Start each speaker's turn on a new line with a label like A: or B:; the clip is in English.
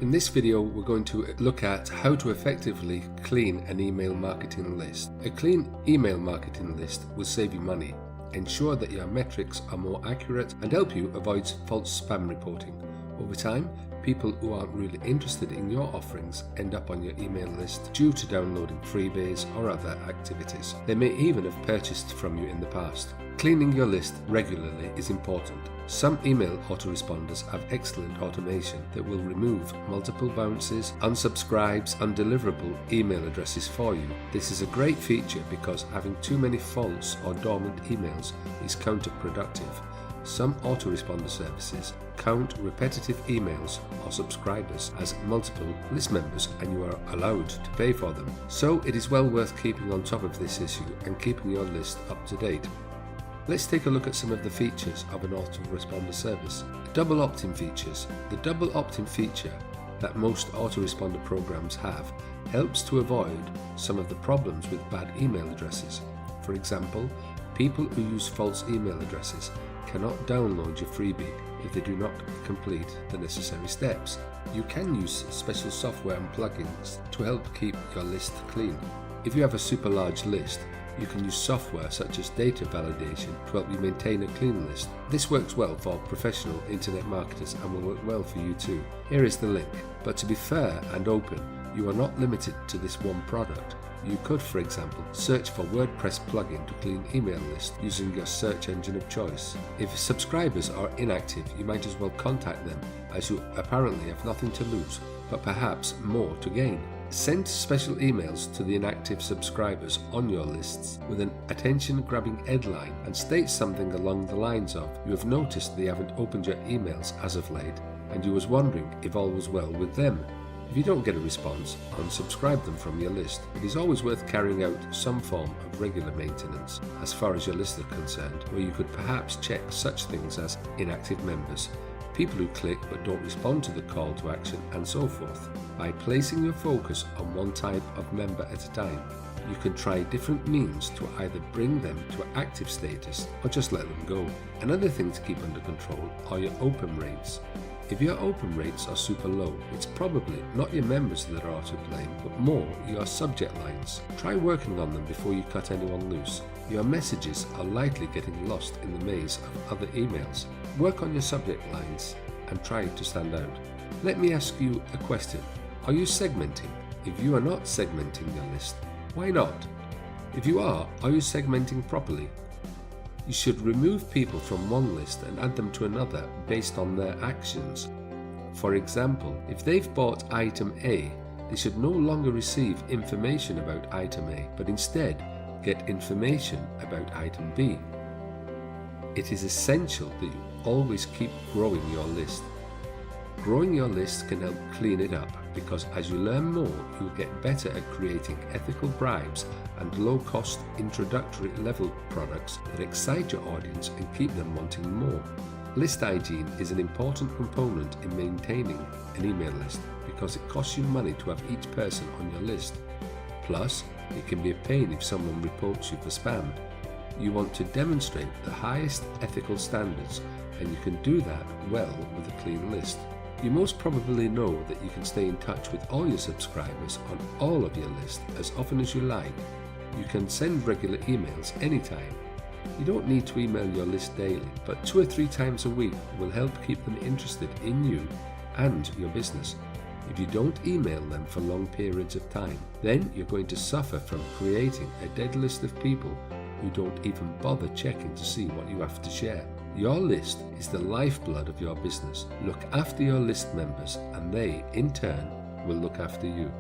A: In this video, we're going to look at how to effectively clean an email marketing list. A clean email marketing list will save you money, ensure that your metrics are more accurate, and help you avoid false spam reporting. Over time, people who aren't really interested in your offerings end up on your email list due to downloading freebies or other activities. They may even have purchased from you in the past. Cleaning your list regularly is important. Some email autoresponders have excellent automation that will remove multiple bounces, unsubscribes, undeliverable email addresses for you. This is a great feature because having too many false or dormant emails is counterproductive. Some autoresponder services count repetitive emails or subscribers as multiple list members, and you are allowed to pay for them. So it is well worth keeping on top of this issue and keeping your list up to date. Let's take a look at some of the features of an autoresponder service. Double opt-in features. The double opt-in feature that most autoresponder programs have helps to avoid some of the problems with bad email addresses. For example, people who use false email addresses cannot download your freebie if they do not complete the necessary steps. You can use special software and plugins to help keep your list clean. If you have a super large list, you can use software such as data validation to help you maintain a clean list. This works well for professional internet marketers and will work well for you too. Here is the link. But to be fair and open, you are not limited to this one product. You could, for example, search for WordPress plugin to clean email list using your search engine of choice. If subscribers are inactive, you might as well contact them, as you apparently have nothing to lose, but perhaps more to gain. Send special emails to the inactive subscribers on your lists with an attention-grabbing headline and state something along the lines of, "You have noticed they haven't opened your emails as of late, and you was wondering if all was well with them." If you don't get a response, unsubscribe them from your list. It is always worth carrying out some form of regular maintenance as far as your list is concerned, where you could perhaps check such things as inactive members, people who click but don't respond to the call to action, and so forth. By placing your focus on one type of member at a time, you can try different means to either bring them to active status or just let them go. Another thing to keep under control are your open rates. If your open rates are super low, it's probably not your members that are to blame, but more your subject lines. Try working on them before you cut anyone loose. Your messages are likely getting lost in the maze of other emails. Work on your subject lines and try to stand out. Let me ask you a question. Are you segmenting? If you are not segmenting your list, why not? If you are you segmenting properly? You should remove people from one list and add them to another based on their actions. For example, if they've bought item A, they should no longer receive information about item A, but instead get information about item B. It is essential that you always keep growing your list. Growing your list can help clean it up, because as you learn more, you'll get better at creating ethical bribes and low-cost introductory level products that excite your audience and keep them wanting more. List hygiene is an important component in maintaining an email list because it costs you money to have each person on your list. Plus, it can be a pain if someone reports you for spam. You want to demonstrate the highest ethical standards, and you can do that well with a clean list. You most probably know that you can stay in touch with all your subscribers on all of your list as often as you like. You can send regular emails anytime. You don't need to email your list daily, but 2 or 3 times a week will help keep them interested in you and your business. If you don't email them for long periods of time, then you're going to suffer from creating a dead list of people who don't even bother checking to see what you have to share. Your list is the lifeblood of your business. Look after your list members, and they, in turn, will look after you.